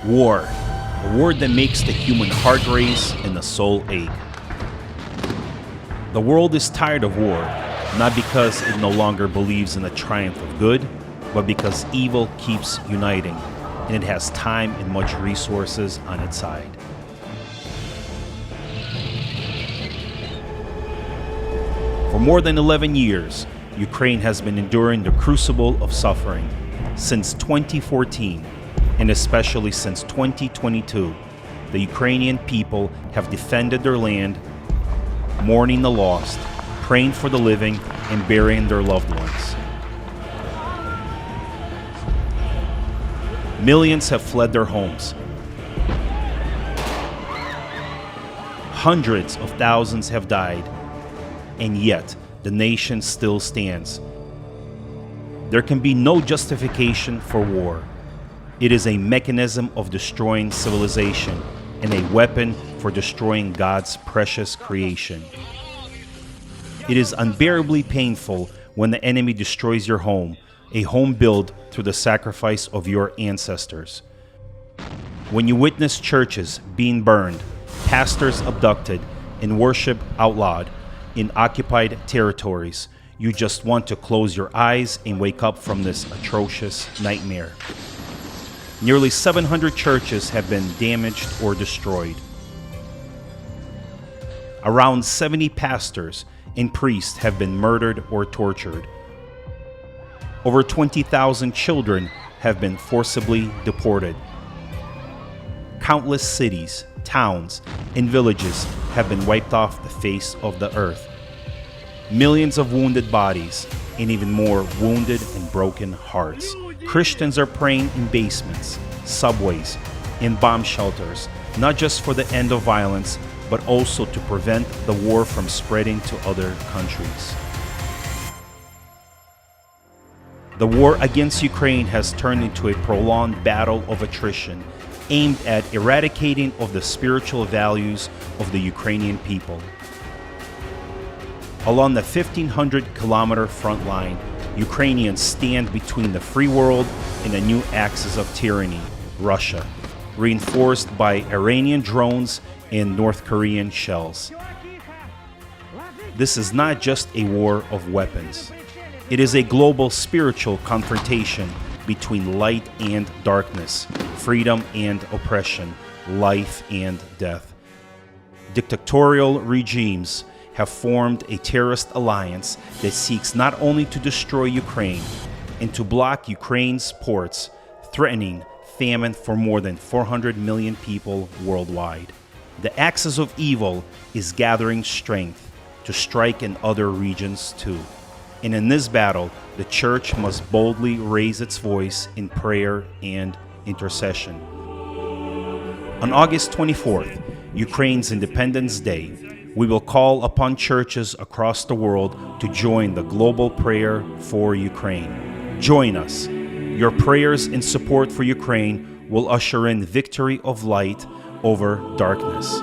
War, a word that makes the human heart race and the soul ache. The world is tired of war, not because it no longer believes in the triumph of good, but because evil keeps uniting, and it has time and much resources on its side. For more than 11 years, Ukraine has been enduring the crucible of suffering. Since 2014, and especially since 2022, the Ukrainian people have defended their land, mourning the lost, praying for the living, and burying their loved ones. Millions have fled their homes. Hundreds of thousands have died, and yet the nation still stands. There can be no justification for war. It is a mechanism of destroying civilization and a weapon for destroying God's precious creation. It is unbearably painful when the enemy destroys your home, a home built through the sacrifice of your ancestors. When you witness churches being burned, pastors abducted, and worship outlawed in occupied territories, you just want to close your eyes and wake up from this atrocious nightmare. Nearly 700 churches have been damaged or destroyed. Around 70 pastors and priests have been murdered or tortured. Over 20,000 children have been forcibly deported. Countless cities, towns, and villages have been wiped off the face of the earth. Millions of wounded bodies, and even more wounded and broken hearts. Christians are praying in basements, subways, and bomb shelters, not just for the end of violence, but also to prevent the war from spreading to other countries. The war against Ukraine has turned into a prolonged battle of attrition, aimed at eradicating of the spiritual values of the Ukrainian people. Along the 1,500-kilometer front line, Ukrainians stand between the free world and a new axis of tyranny, Russia, reinforced by Iranian drones and North Korean shells. This is not just a war of weapons. It is a global spiritual confrontation between light and darkness, freedom and oppression, life and death. Dictatorial regimes have formed a terrorist alliance that seeks not only to destroy Ukraine and to block Ukraine's ports, threatening famine for more than 400 million people worldwide. The axis of evil is gathering strength to strike in other regions too. And in this battle, the church must boldly raise its voice in prayer and intercession. On August 24th, Ukraine's Independence Day, we will call upon churches across the world to join the global prayer for Ukraine. Join us. Your prayers in support for Ukraine will usher in victory of light over darkness.